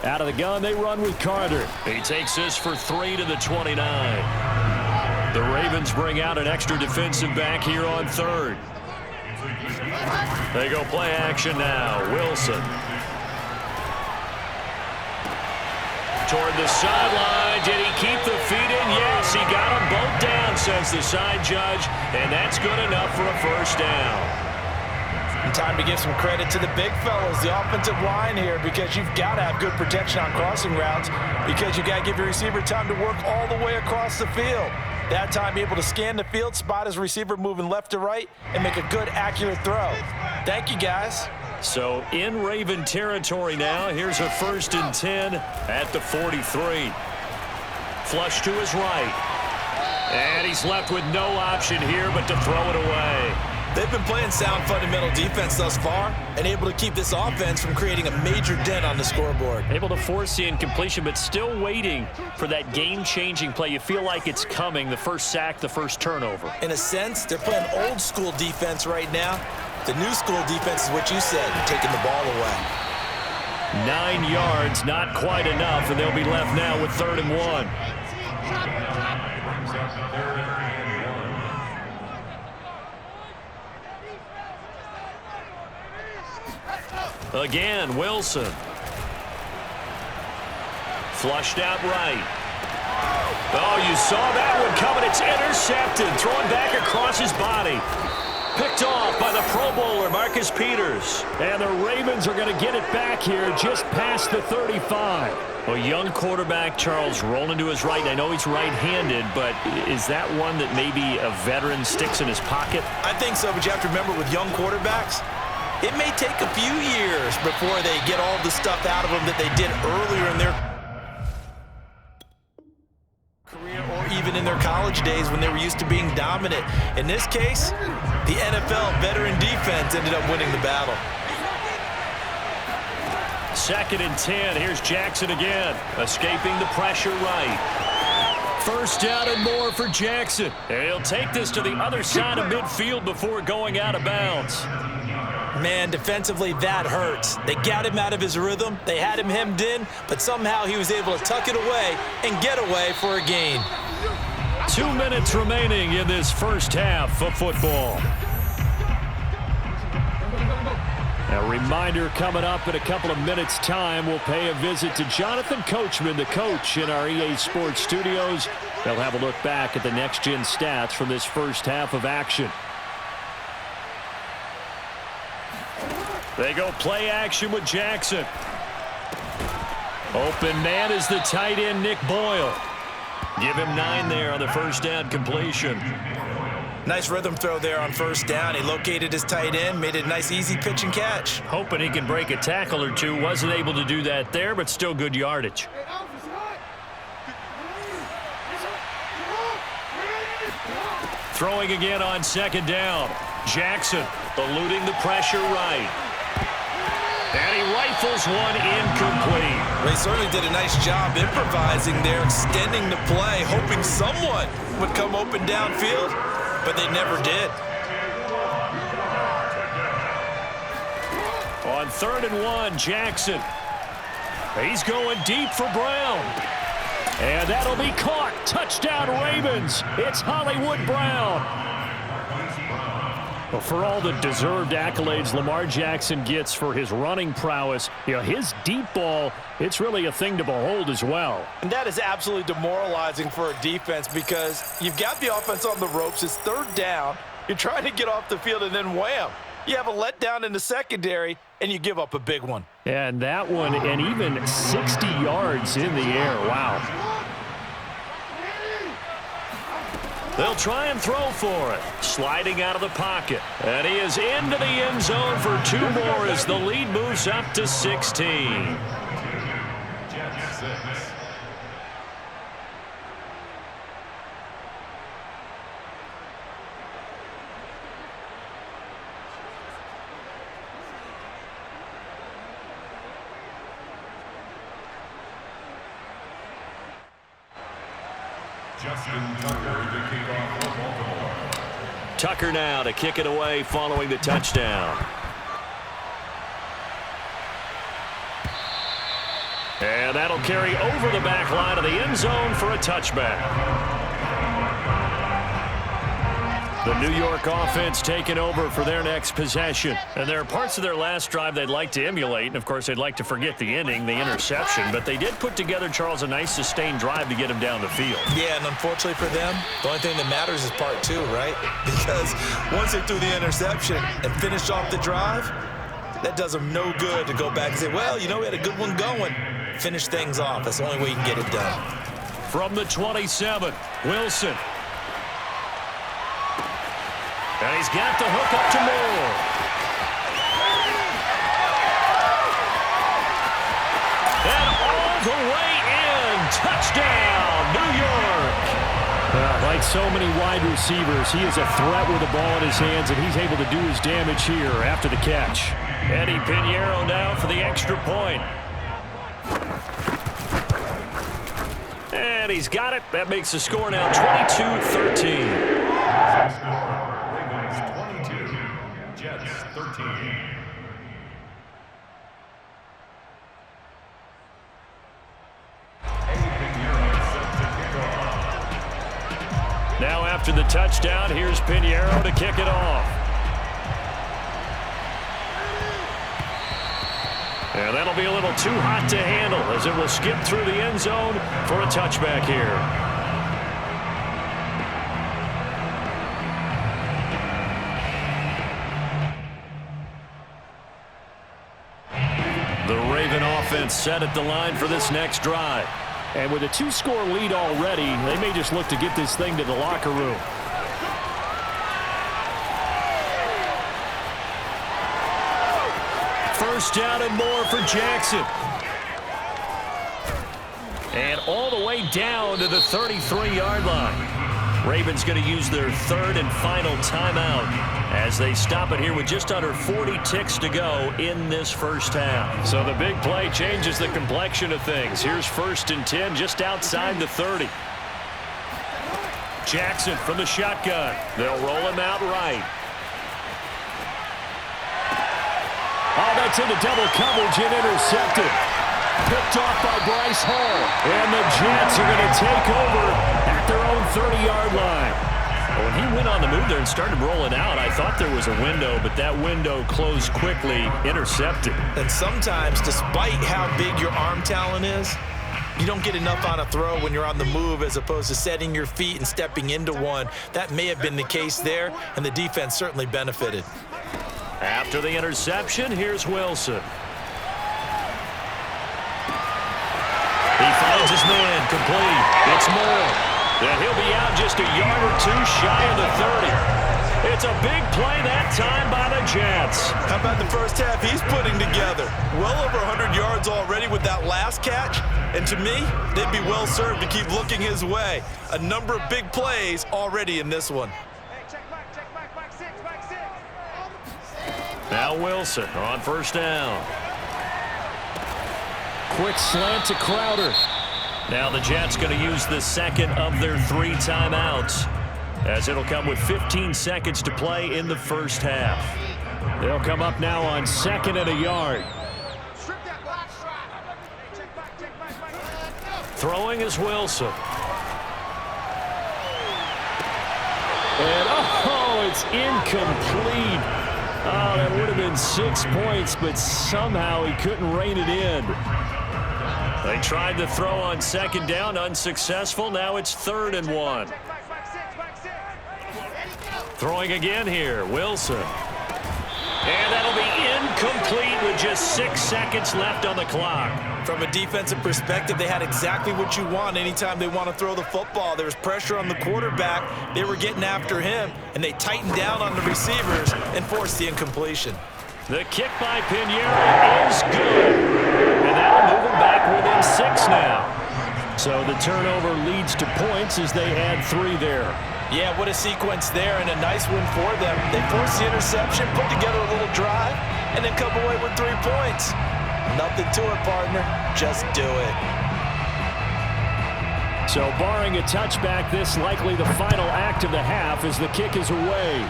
Out of the gun, they run with Carter. He takes this for 3 to the 29. The Ravens bring out an extra defensive back here on third. They go play action now. Wilson. Toward the sideline. Did he keep the feet in? Yes, he got them both down, says the side judge. And that's good enough for a first down. And time to give some credit to the big fellas, the offensive line here, because you've got to have good protection on crossing routes, because you've got to give your receiver time to work all the way across the field. That time, be able to scan the field, spot his receiver moving left to right, and make a good, accurate throw. Thank you, guys. So in Raven territory now. Here's a 1st and 10 at the 43. Flush to his right. And he's left with no option here but to throw it away. They've been playing sound fundamental defense thus far and able to keep this offense from creating a major dent on the scoreboard. Able to force the incompletion, but still waiting for that game-changing play. You feel like it's coming, the first sack, the first turnover. In a sense, they're playing old-school defense right now. The new school defense is what you said, taking the ball away. 9 yards, not quite enough, and they'll be left now with 3rd and 1. Again, Wilson. Flushed out right. Oh, you saw that one coming. It's intercepted. Thrown back across his body. Picked off by the Pro Bowler, Marcus Peters. And the Ravens are going to get it back here just past the 35. A young quarterback, Charles, rolling to his right. I know he's right-handed, but is that one that maybe a veteran sticks in his pocket? I think so, but you have to remember with young quarterbacks, it may take a few years before they get all the stuff out of them that they did earlier in their career or even in their college days when they were used to being dominant. In this case, the NFL veteran defense ended up winning the battle. 2nd and 10. Here's Jackson again, escaping the pressure right. First down and more for Jackson. And he'll take this to the other side of midfield before going out of bounds. Man, defensively, that hurts. They got him out of his rhythm. They had him hemmed in, but somehow he was able to tuck it away and get away for a gain. 2 minutes remaining in this first half of football. A reminder coming up in a couple of minutes' time. We'll pay a visit to Jonathan Coachman, the coach in our EA Sports studios. They'll have a look back at the next-gen stats from this first half of action. They go play action with Jackson. Open man is the tight end, Nick Boyle. Give him 9 there on the first down completion. Nice rhythm throw there on first down. He located his tight end, made it a nice easy pitch and catch. Hoping he can break a tackle or two. Wasn't able to do that there, but still good yardage. Throwing again on 2nd down. Jackson eluding the pressure right. And he rifles one incomplete. They certainly did a nice job improvising there, extending the play, hoping someone would come open downfield, but they never did. On 3rd and 1, Jackson. He's going deep for Brown. And that'll be caught. Touchdown Ravens. It's Hollywood Brown. Well, for all the deserved accolades Lamar Jackson gets for his running prowess, his deep ball, it's really a thing to behold as well. And that is absolutely demoralizing for a defense because you've got the offense on the ropes. It's 3rd down. You're trying to get off the field, and then wham, you have a letdown in the secondary, and you give up a big one. And that one, and even 60 yards in the air. Wow. They'll try and throw for it. Sliding out of the pocket. And he is into the end zone for 2 more as the lead moves up to 16. Tucker now to kick it away following the touchdown. And that'll carry over the back line of the end zone for a touchback. The New York offense taking over for their next possession. And there are parts of their last drive they'd like to emulate. And, of course, they'd like to forget the inning, the interception. But they did put together, Charles, a nice sustained drive to get him down the field. Yeah, and unfortunately for them, the only thing that matters is part two, right? Because once they threw the interception and finished off the drive, that does them no good to go back and say, well, you know, we had a good one going. Finish things off. That's the only way you can get it done. From the 27, Wilson. And he's got the hook up to Moore. And all the way in. Touchdown, New York. Like so many wide receivers, he is a threat with the ball in his hands, and he's able to do his damage here after the catch. Eddie Pinheiro now for the extra point. And he's got it. That makes the score now 22-13. Jets 13. Now after the touchdown, here's Pinheiro to kick it off. And that'll be a little too hot to handle as it will skip through the end zone for a touchback here. Offense set at the line for this next drive. And with a 2-score lead already, they may just look to get this thing to the locker room. First down and more for Jackson. And all the way down to the 33-yard line. Ravens going to use their third and final timeout as they stop it here with just under 40 ticks to go in this first half. So the big play changes the complexion of things. Here's 1st and 10 just outside the 30. Jackson from the shotgun. They'll roll him out right. Oh, that's into double coverage and intercepted. Picked off by Bryce Hall. And the Jets are going to take over at their own 30-yard line. When he went on the move there and started rolling out, I thought there was a window, but that window closed quickly, intercepted. And sometimes, despite how big your arm talent is, you don't get enough on a throw when you're on the move as opposed to setting your feet and stepping into one. That may have been the case there, and the defense certainly benefited. After the interception, here's Wilson. He finds his man, complete. It's Moore. And he'll be out just a yard or two shy of the 30. It's a big play that time by the Jets. How about the first half he's putting together? Well over 100 yards already with that last catch. And to me, they'd be well served to keep looking his way. A number of big plays already in this one. Now Wilson on first down. Quick slant to Crowder. Now the Jets going to use the second of their 3 timeouts, as it'll come with 15 seconds to play in the first half. They'll come up now on 2nd and a yard. Throwing is Wilson. And oh, it's incomplete. Oh, that would have been 6 points, but somehow he couldn't rein it in. They tried to throw on 2nd down, unsuccessful. Now it's 3rd and 1. Throwing again here, Wilson. And that'll be incomplete with just 6 seconds left on the clock. From a defensive perspective, they had exactly what you want anytime they want to throw the football. There was pressure on the quarterback. They were getting after him, and they tightened down on the receivers and forced the incompletion. The kick by Pinheiro is good. And that'll move them back within 6 now. So the turnover leads to points as they add 3 there. Yeah, what a sequence there, and a nice win for them. They forced the interception, put together a little drive, and then come away with 3 points. Nothing to it, partner. Just do it. So barring a touchback, this likely the final act of the half as the kick is away.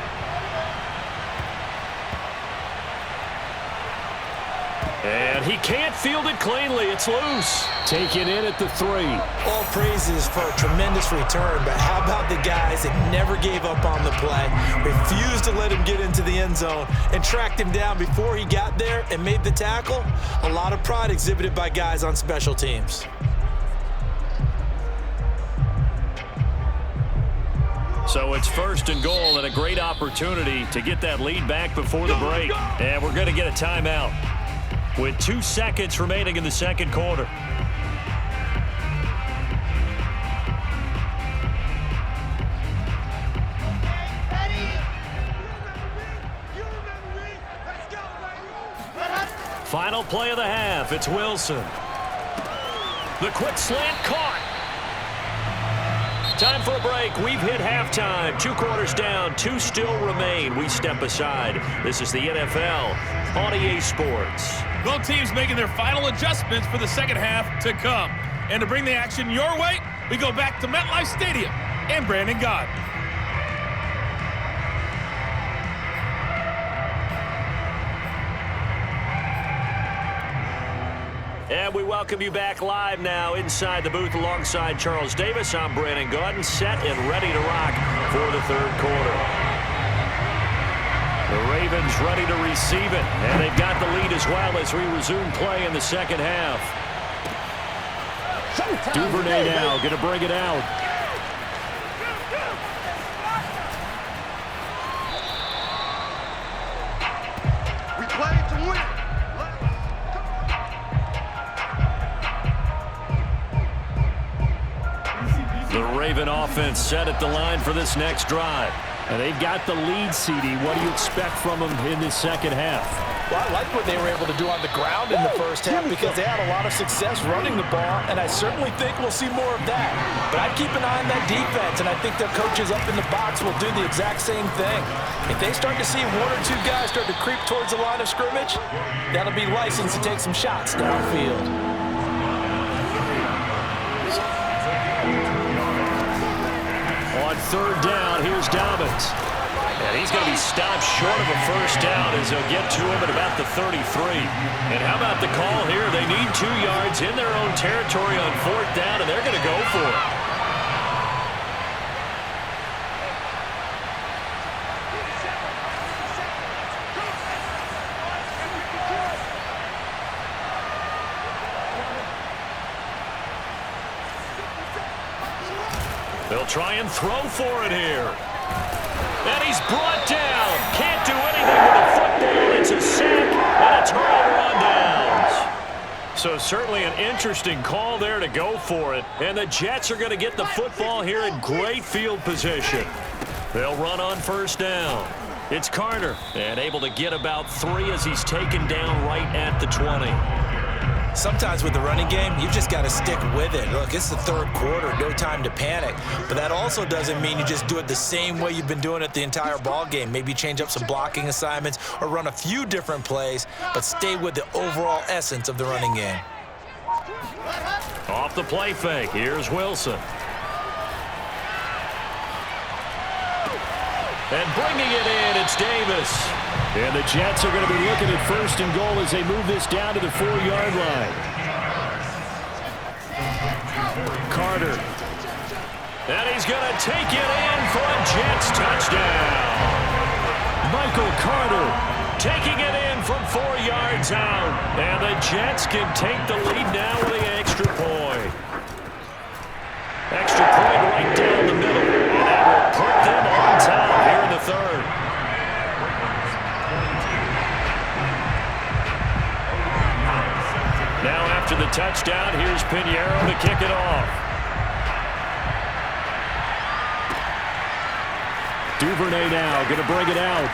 And And he can't field it cleanly. It's loose. Taken in at the 3. All praises for a tremendous return, but how about the guys that never gave up on the play, refused to let him get into the end zone, and tracked him down before he got there and made the tackle? A lot of pride exhibited by guys on special teams. So it's 1st and goal and a great opportunity to get that lead back before the break. And we're going to get a timeout with 2 seconds remaining in the second quarter. Final play of the half. It's Wilson. The quick slant caught. Time for a break. We've hit halftime. 2 quarters down. 2 still remain. We step aside. This is the NFL on EA Sports. Both teams making their final adjustments for the second half to come. And to bring the action your way, we go back to MetLife Stadium and Brandon Gott. And we welcome you back live now inside the booth alongside Charles Davis. I'm Brandon Gaudin, set and ready to rock for the 3rd quarter. The Ravens ready to receive it, and they've got the lead as well as we resume play in the second half. Duvernay now going to bring it out. We play to win. The Raven offense set at the line for this next drive. And they've got the lead, CD. What do you expect from them in the second half? Well, I like what they were able to do on the ground in the first half because they had a lot of success running the ball, and I certainly think we'll see more of that. But I'd keep an eye on that defense, and I think their coaches up in the box will do the exact same thing. If they start to see 1 or 2 guys start to creep towards the line of scrimmage, that'll be license to take some shots downfield. On 3rd down, here's Dobbins. And he's going to be stopped short of a first down as they'll get to him at about the 33. And how about the call here? They need 2 yards in their own territory on 4th down, and they're going to go for it. They'll try and throw for it here. And he's brought down. Can't do anything with the football. It's a sack and a turnover on downs. So certainly an interesting call there to go for it. And the Jets are going to get the football here in great field position. They'll run on 1st down. It's Carter. And able to get about 3 as he's taken down right at the 20. Sometimes with the running game, you've just got to stick with it. Look, it's the 3rd quarter, no time to panic. But that also doesn't mean you just do it the same way you've been doing it the entire ball game. Maybe change up some blocking assignments or run a few different plays, but stay with the overall essence of the running game. Off the play fake, here's Wilson. And bringing it in, it's Davis. And the Jets are going to be looking at 1st and goal as they move this down to the 4-yard line. Carter. And he's going to take it in for a Jets touchdown. Michael Carter taking it in from 4 yards out. And the Jets can take the lead now with the extra point. Extra point right down the middle. And that will put them on top here in the 3rd. Now after the touchdown, here's Pinheiro to kick it off. Duvernay now going to bring it out.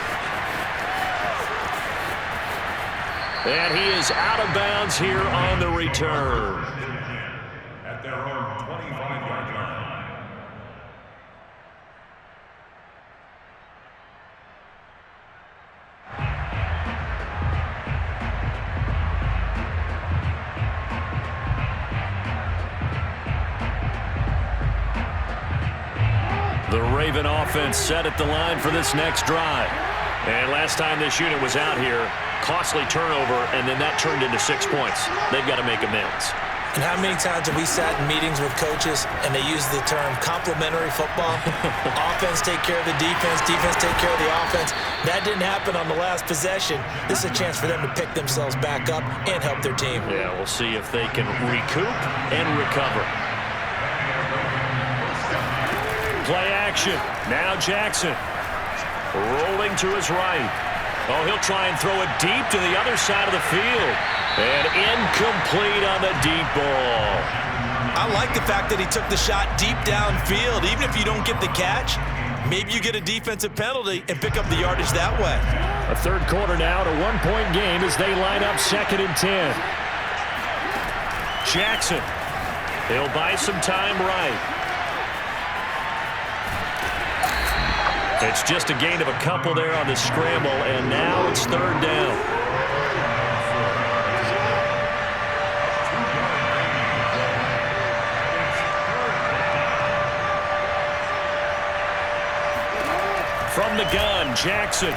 And he is out of bounds here on the return. At their own 25-yard line. The Raven offense set at the line for this next drive. And last time this unit was out here, costly turnover, and then that turned into 6 points. They've got to make amends. And how many times have we sat in meetings with coaches and they use the term complementary football? Offense take care of the defense, defense take care of the offense. That didn't happen on the last possession. This is a chance for them to pick themselves back up and help their team. Yeah, we'll see if they can recoup and recover. Play action. Now Jackson. Rolling to his right. Oh, he'll try and throw it deep to the other side of the field. And incomplete on the deep ball. I like the fact that he took the shot deep downfield. Even if you don't get the catch, maybe you get a defensive penalty and pick up the yardage that way. A third quarter now, a one-point game as they line up 2nd and 10. Jackson. He'll buy some time right. It's just a gain of a couple there on the scramble, and now it's 3rd down. From the gun, Jackson.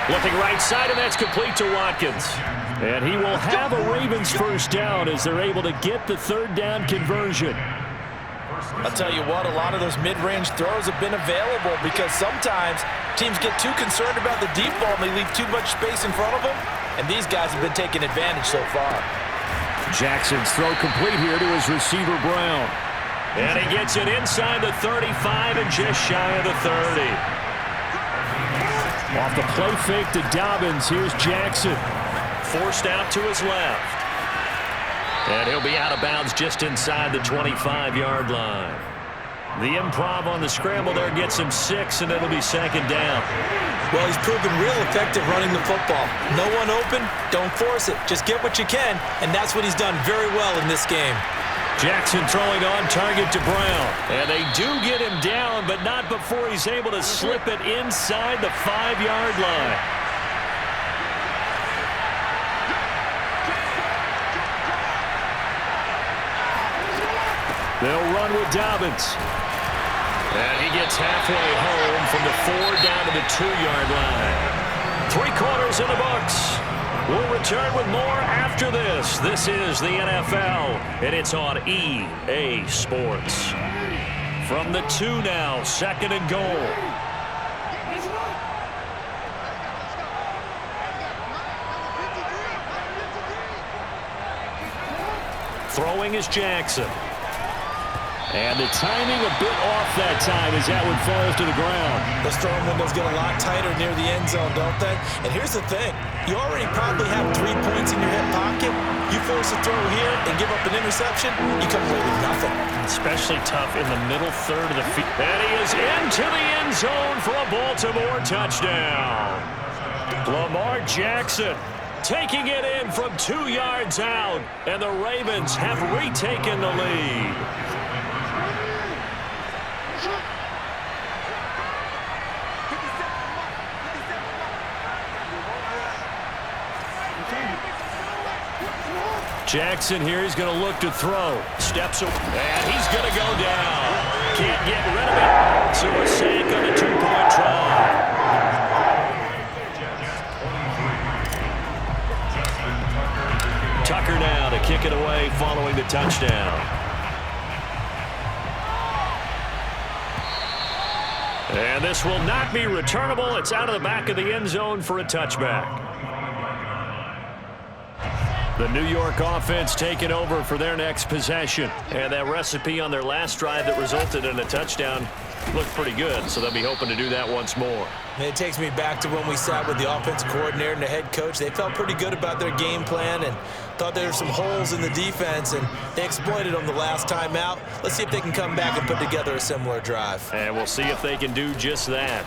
Looking right side, and that's complete to Watkins. And he will have a Ravens first down as they're able to get the 3rd down conversion. I'll tell you what, a lot of those mid-range throws have been available because sometimes teams get too concerned about the deep ball and they leave too much space in front of them, and these guys have been taking advantage so far. Jackson's throw complete here to his receiver, Brown. And he gets it inside the 35 and just shy of the 30. Off the play fake to Dobbins, here's Jackson. Forced out to his left. And he'll be out of bounds just inside the 25-yard line. The improv on the scramble there gets him 6, and it'll be 2nd down. Well, he's proven real effective running the football. No one open, don't force it. Just get what you can, and that's what he's done very well in this game. Jackson throwing on target to Brown. And they do get him down, but not before he's able to slip it inside the 5-yard line. They'll run with Dobbins. And he gets halfway home from the 4 down to the 2-yard line. 3 quarters in the books. We'll return with more after this. This is the NFL, and it's on EA Sports. From the 2 now, 2nd and goal. Throwing is Jackson. And the timing a bit off that time as that one falls to the ground. Those throwing windows get a lot tighter near the end zone, don't they? And here's the thing. You already probably have 3 points in your hip pocket. You force a throw here and give up an interception, you come away with nothing. Especially tough in the middle third of the field. And he is into the end zone for a Baltimore touchdown. Lamar Jackson taking it in from 2 yards out, and the Ravens have retaken the lead. Jackson here, he's going to look to throw. Steps away, and he's going to go down. Can't get rid of it. So a sack on a 2-point try. Tucker now to kick it away following the touchdown. And this will not be returnable. It's out of the back of the end zone for a touchback. The New York offense taking over for their next possession. And that recipe on their last drive that resulted in a touchdown looked pretty good, so they'll be hoping to do that once more. And it takes me back to when we sat with the offensive coordinator and the head coach. They felt pretty good about their game plan and thought there were some holes in the defense, and they exploited them the last time out. Let's see if they can come back and put together a similar drive. And we'll see if they can do just that.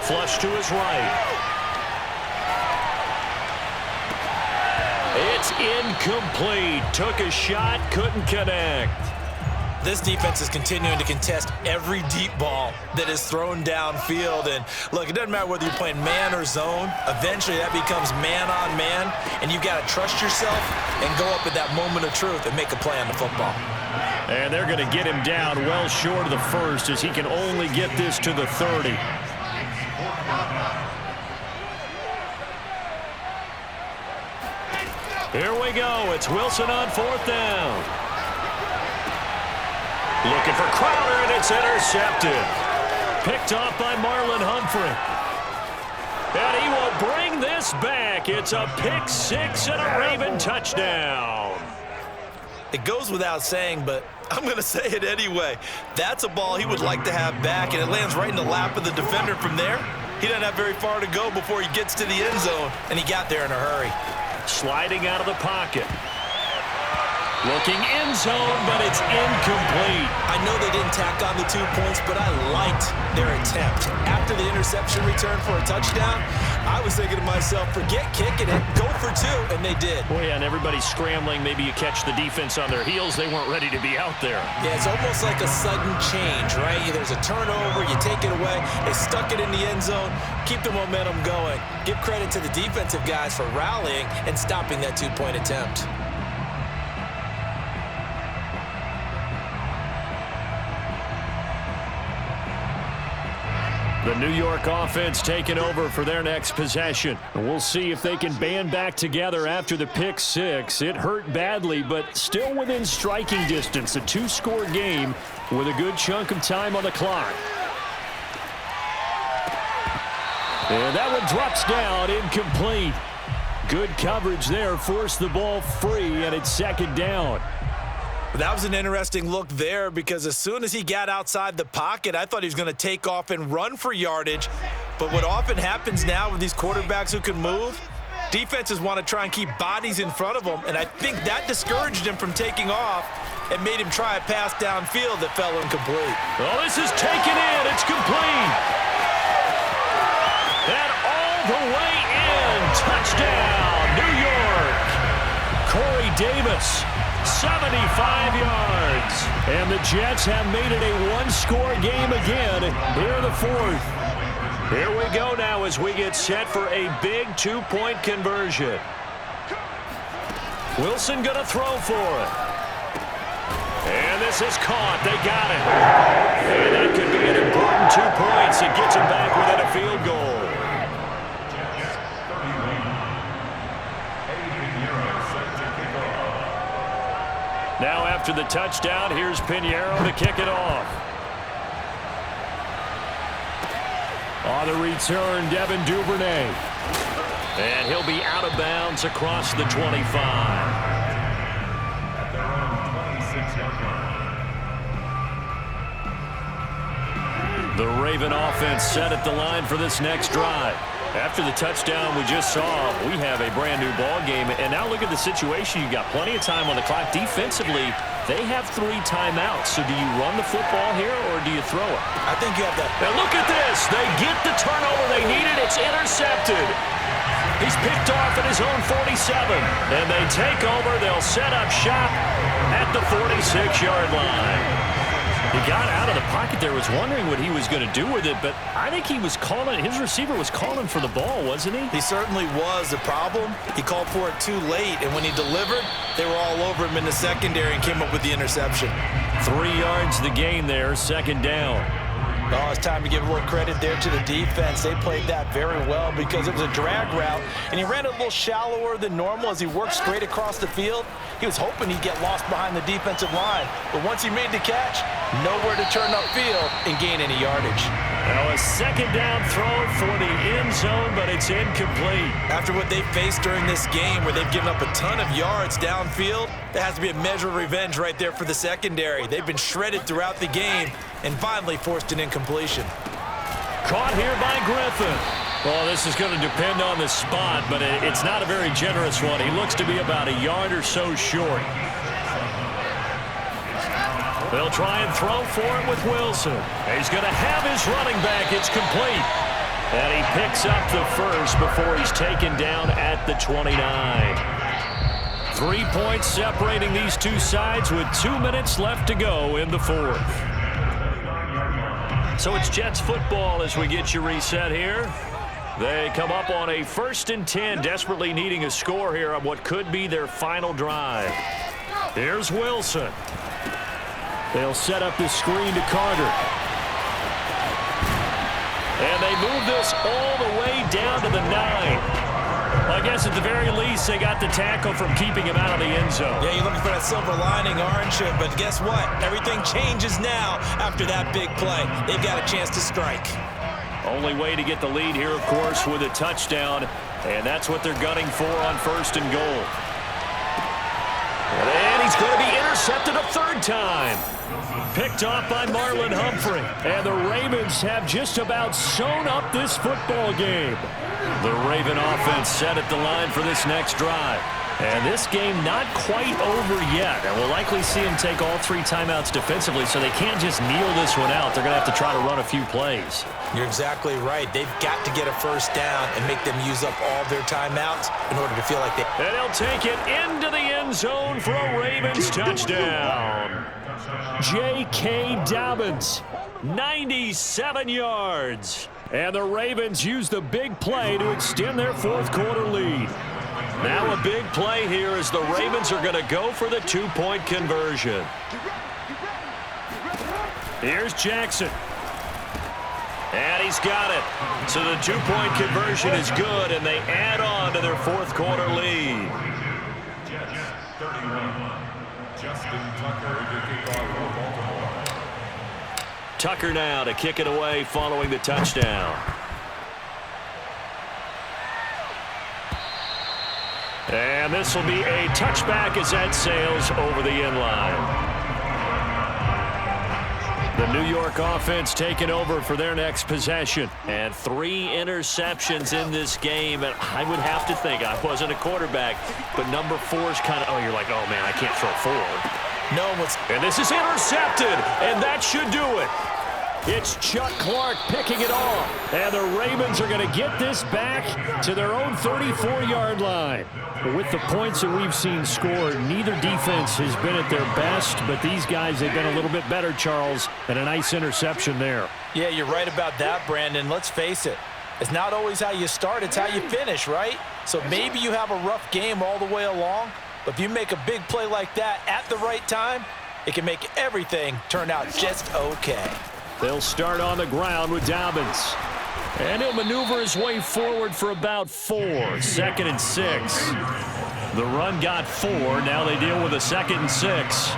Flush to his right. It's incomplete. Took a shot, couldn't connect. This defense is continuing to contest every deep ball that is thrown downfield. And look, it doesn't matter whether you're playing man or zone. Eventually that becomes man on man, and you've got to trust yourself and go up at that moment of truth and make a play on the football. And they're going to get him down well short of the first, as he can only get this to the 30. Here we go. It's Wilson on 4th down. Looking for Crowder, and it's intercepted. Picked off by Marlon Humphrey. And he will bring this back. It's a pick 6 and a Raven touchdown. It goes without saying, but I'm going to say it anyway. That's a ball he would like to have back, and it lands right in the lap of the defender from there. He doesn't have very far to go before he gets to the end zone, and he got there in a hurry. Sliding out of the pocket. Looking end zone, but it's incomplete. I know they didn't tack on the 2 points, but I liked their attempt. After the interception return for a touchdown, I was thinking to myself, forget kicking it, go for 2, and they did. Well, yeah, and everybody's scrambling. Maybe you catch the defense on their heels. They weren't ready to be out there. Yeah, it's almost like a sudden change, right? There's a turnover, you take it away, they stuck it in the end zone, keep the momentum going. Give credit to the defensive guys for rallying and stopping that 2-point attempt. The New York offense taking over for their next possession. We'll see if they can band back together after the pick 6. It hurt badly, but still within striking distance. A 2-score game with a good chunk of time on the clock. And that one drops down, incomplete. Good coverage there, forced the ball free, and it's 2nd down. That was an interesting look there because as soon as he got outside the pocket, I thought he was going to take off and run for yardage. But what often happens now with these quarterbacks who can move, defenses want to try and keep bodies in front of them, and I think that discouraged him from taking off and made him try a pass downfield that fell incomplete. Oh, this is taken in. It's complete. And all the way in. Touchdown, New York. Corey Davis. 75 yards. And the Jets have made it a 1-score game again here in the 4th. Here we go now as we get set for a big 2-point conversion. Wilson going to throw for it. And this is caught. They got it. And that could be an important 2 points. It gets him back within a field goal. Now after the touchdown, here's Pinheiro to kick it off. On the return, Devin Duvernay. And he'll be out of bounds across the 25. At their own 26-yard line. The Raven offense set at the line for this next drive. After the touchdown we just saw, we have a brand new ball game. And now look at the situation. You've got plenty of time on the clock. Defensively, they have 3 timeouts. So do you run the football here or do you throw it? I think you have that. Now look at this. They get the turnover they needed. It's intercepted. He's picked off at his own 47. And they take over. They'll set up shop at the 46-yard line. He got out of the pocket there, was wondering what he was going to do with it, but I think he was calling, his receiver was calling for the ball, wasn't he? He certainly was. The problem, he called for it too late, and when he delivered, they were all over him in the secondary and came up with the interception. 3 yards the gain there, 2nd down. Oh, it's time to give a little credit there to the defense. They played that very well because it was a drag route, and he ran it a little shallower than normal as he worked straight across the field. He was hoping he'd get lost behind the defensive line, but once he made the catch, nowhere to turn upfield and gain any yardage. Now a 2nd down throw for the end zone, but it's incomplete. After what they faced during this game where they've given up a ton of yards downfield, there has to be a measure of revenge right there for the secondary. They've been shredded throughout the game and finally forced an incompletion. Caught here by Griffin. Well, this is going to depend on the spot, but it's not a very generous one. He looks to be about a yard or so short. They'll try and throw for it with Wilson. He's going to have his running back. It's complete. And he picks up the first before he's taken down at the 29. 3 points separating these two sides with 2 minutes left to go in the 4th. So it's Jets football as we get you reset here. They come up on a 1st and 10, desperately needing a score here on what could be their final drive. Here's Wilson. They'll set up this screen to Carter. And they move this all the way down to the 9. A I guess at the very least, they got the tackle from keeping him out of the end zone. Yeah, you're looking for that silver lining, aren't you? But guess what? Everything changes now after that big play. They've got a chance to strike. Only way to get the lead here, of course, with a touchdown. And that's what they're gunning for on 1st and goal. And he's going to be intercepted a 3rd time. Picked off by Marlon Humphrey. And the Ravens have just about sewn up this football game. The Raven offense set at the line for this next drive. And this game not quite over yet. And we'll likely see him take all 3 timeouts defensively, so they can't just kneel this one out. They're going to have to try to run a few plays. You're exactly right. They've got to get a 1st down and make them use up all their timeouts in order to feel like they... And he'll take it into the end zone for a Ravens touchdown. J.K. Dobbins, 97 yards. And the Ravens use the big play to extend their 4th quarter lead. Now a big play here as the Ravens are going to go for the 2-point conversion. Here's Jackson. And he's got it. So the 2-point conversion is good, and they add on to their 4th quarter lead. Jets 31. Justin Tucker to kick off for Baltimore. Tucker now to kick it away following the touchdown. And this will be a touchback as that sails over the end line. The New York offense taking over for their next possession. And 3 interceptions in this game. And I would have to think, I wasn't a quarterback, but number 4 is kind of, oh, you're like, oh, man, I can't throw 4. And this is intercepted, and that should do it. It's Chuck Clark picking it off. And the Ravens are going to get this back to their own 34-yard line. With the points that we've seen scored, neither defense has been at their best, but these guys have been a little bit better, Charles, and a nice interception there. Yeah, you're right about that, Brandon. Let's face it. It's not always how you start, it's how you finish, right? So maybe you have a rough game all the way along, but if you make a big play like that at the right time, it can make everything turn out just okay. They'll start on the ground with Dobbins. And he'll maneuver his way forward for about 4. 2nd and 6. The run got 4. Now they deal with a 2nd and 6.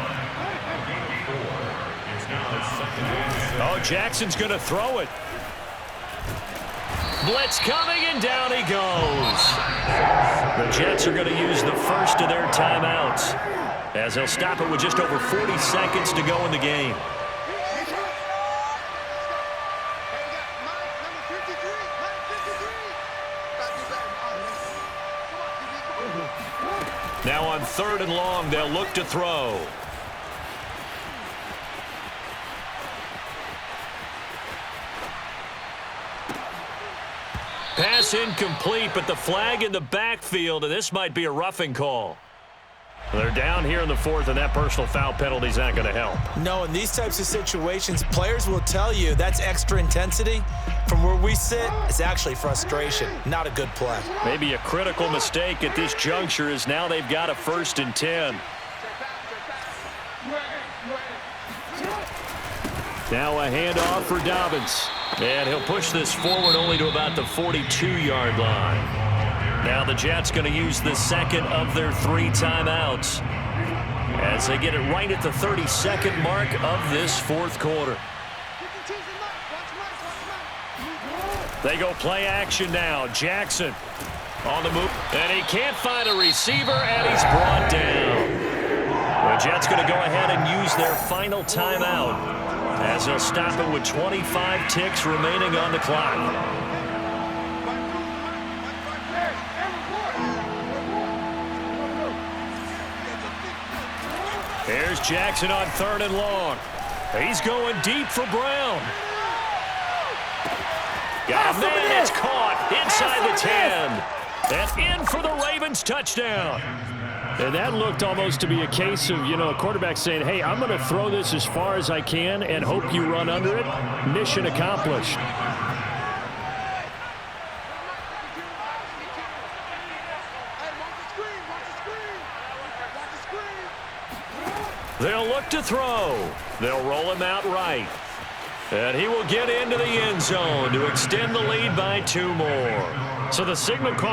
Oh, Jackson's going to throw it. Blitz coming, and down he goes. The Jets are going to use the first of their timeouts, as they'll stop it with just over 40 seconds to go in the game. Now on 3rd and long, they'll look to throw. Pass incomplete, but the flag in the backfield, and this might be a roughing call. They're down here in the 4th, and that personal foul penalty is not going to help. No, in these types of situations, players will tell you that's extra intensity. From where we sit, it's actually frustration, not a good play. Maybe a critical mistake at this juncture is now they've got a 1st and 10. Now a handoff for Dobbins. And he'll push this forward only to about the 42-yard line. Now the Jets going to use the 2nd of their 3 timeouts as they get it right at the 32nd mark of this 4th quarter. They go play action now. Jackson on the move. And he can't find a receiver, and he's brought down. The Jets going to go ahead and use their final timeout as they'll stop it with 25 ticks remaining on the clock. Here's Jackson on 3rd and long. He's going deep for Brown. Got a man, it's caught inside the 10. And in for the Ravens touchdown. And that looked almost to be a case of, a quarterback saying, hey, I'm going to throw this as far as I can and hope you run under it. Mission accomplished. They'll look to throw. They'll roll him out right. And he will get into the end zone to extend the lead by 2 more. So the signal call.